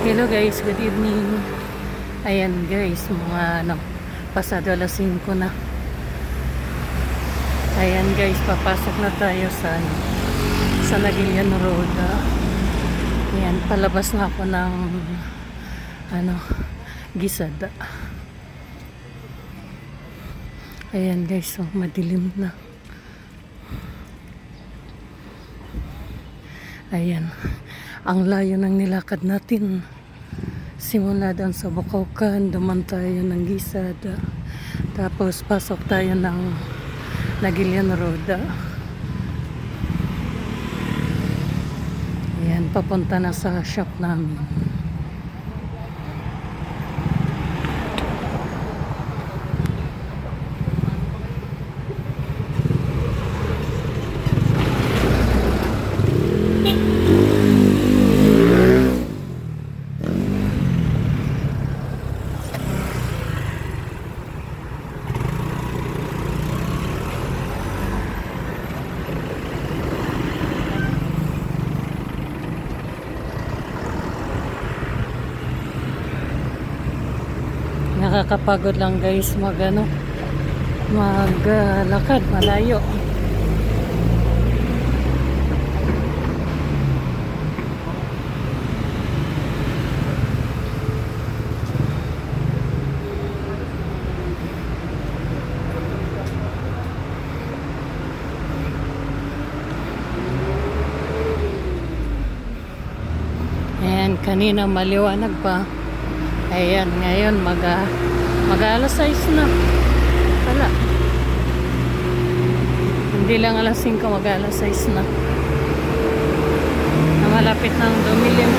Hello guys, good evening. Ayan guys, mga pasado alas 5 na. Ayan guys, papasok na tayo sa Nagilian Road. Ayan, palabas na ako ng Gisada. Ayan guys, so madilim na. Ayan, ang layo ng nilakad natin. Simula doon sa Bukawkan, duman tayo ng Gisada. Tapos pasok tayo ng Nagilian Road. Ayan, papunta na sa shop namin. Nakakapagod lang guys maglakad malayo. Ayan, kanina maliwanag pa. Ayan, ngayon mag alas 6 na. Wala. Hindi lang alas 5, mag alas 6 na. Malapit ng dumilim.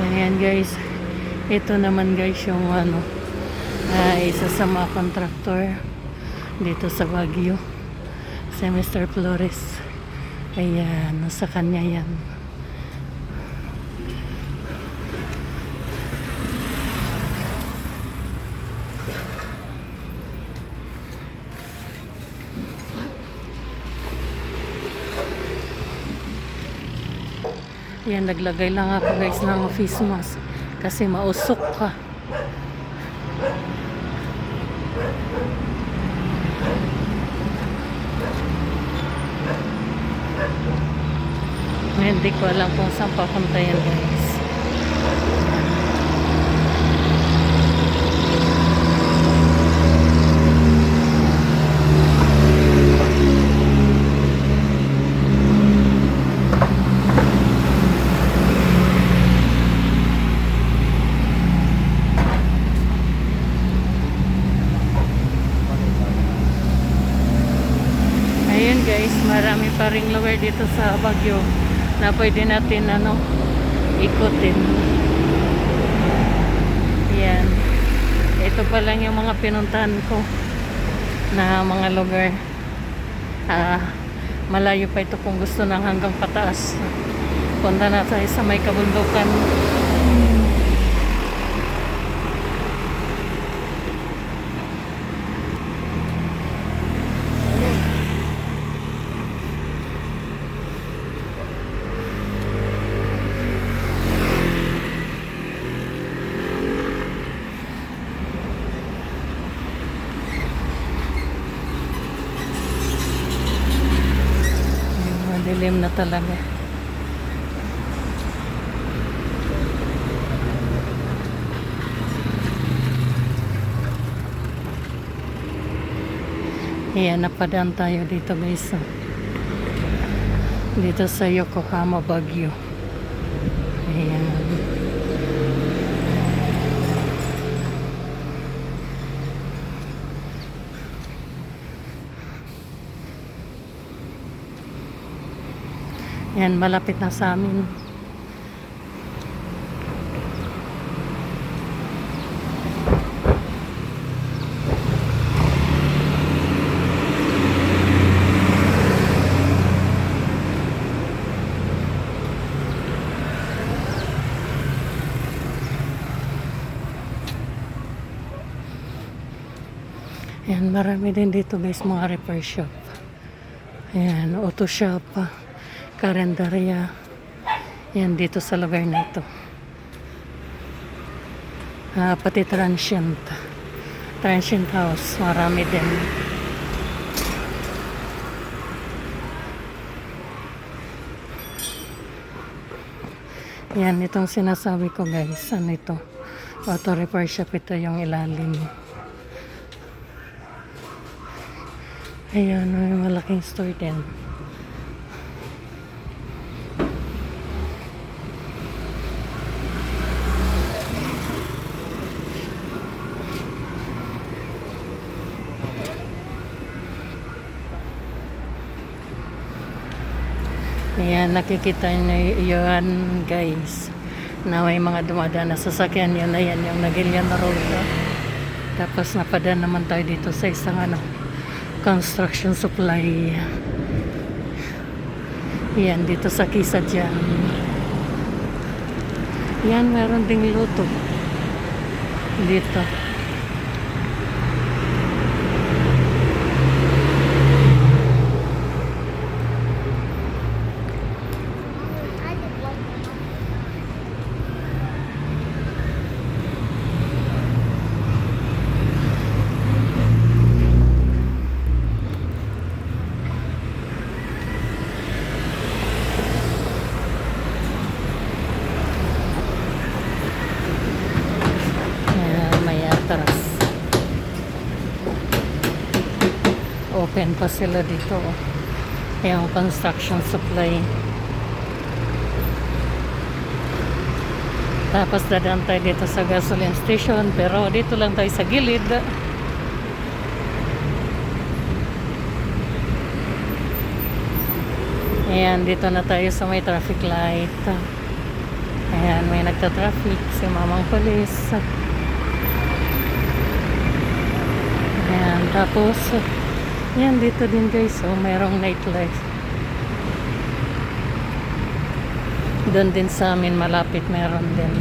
Ayan guys. Ito naman guys yung isa sa mga kontraktor dito sa Baguio, si Mr. Flores. Ayan, nasa kanya yan. Ayan, naglagay lang ako guys ng face mask kasi mausok ka. Hindi ko alam kung saan papunta yan guys. Ayan guys, marami pa ring lugar dito sa Baguio na pwede natin ikutin. Ayan. Ito pa lang yung mga pinuntahan ko na mga lugar. Malayo pa ito kung gusto ng hanggang pataas. Punta na tayo sa may kabundukan. Dilim na talaga. Ayan, napadaan tayo dito guys. Dito sa Yokohama, Baguio. Ayan. Yan, malapit na sa amin. Yan, marami din dito guys mga repair shop. Ayan, auto shop, karendarya. Yan, dito sa lugar na ito. Pati transient. Transient house, marami din. Yan, itong sinasabi ko guys. Ano ito? Auto repair shop, ito yung ilalim. Ayan, may malaking store din. Ayan, nakikita nyo yun guys, na may mga dumadaan na sasakyan. Yun na yan, yung Nagilian na road. Tapos napadaan naman tayo dito sa isang construction supply. Yan, dito sa Kisa dyan. Yan, meron ding luto dito. Open pa sila dito. Yung construction supply. Tapos dadaan tayo dito sa gasoline station, pero dito lang tayo sa gilid. Ayan, dito na tayo sa may traffic light. Ayan, may nagta-traffic si mamang polis. Ayan, tapos yan, dito din guys, mayroong nightlife. Doon din sa amin malapit meron din.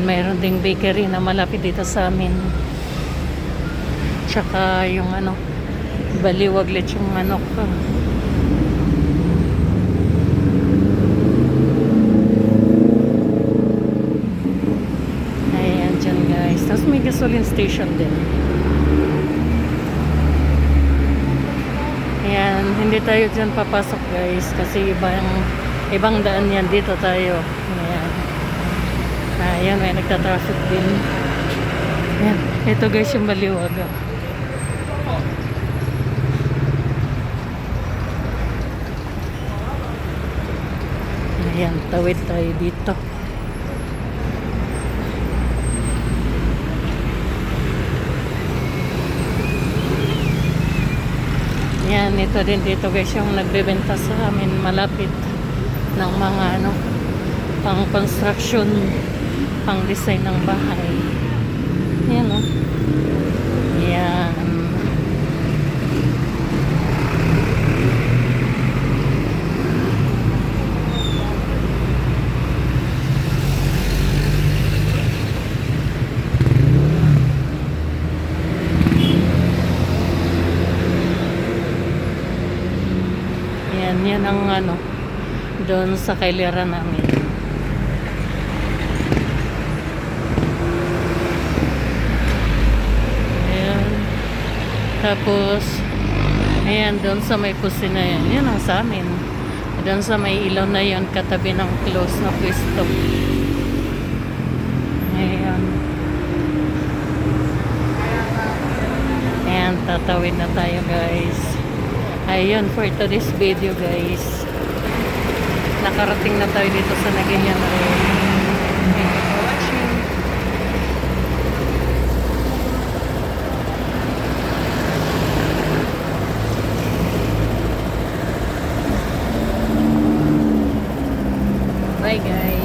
Mayroon ding bakery na malapit dito sa amin. Tsaka yung baliwag lechong manok. Ayan dyan guys. Tapos may gasoline station din. Ayan, hindi tayo dyan papasok guys. Kasi ibang daan yan. Dito tayo. Ayan. Ayan, may nagta-traffic din. Ayan, ito guys yung baliwag. Ayan, tawid tayo dito. Ayan, ito din dito guys yung nagbebenta sa amin malapit ng mga pang construction, pang design ng bahay. Ayan Ayan. Yan ang doon sa kailiran namin. Tapos, ayan, doon sa may pusi na yan. Yan ang sa amin. Doon sa may ilaw na yan, katabi ng close na pwesto. Ayan. Ayan, tatawid na tayo guys. Ayun, for today's video guys. Nakarating na tayo dito sa Nagilian Road. Bye guys.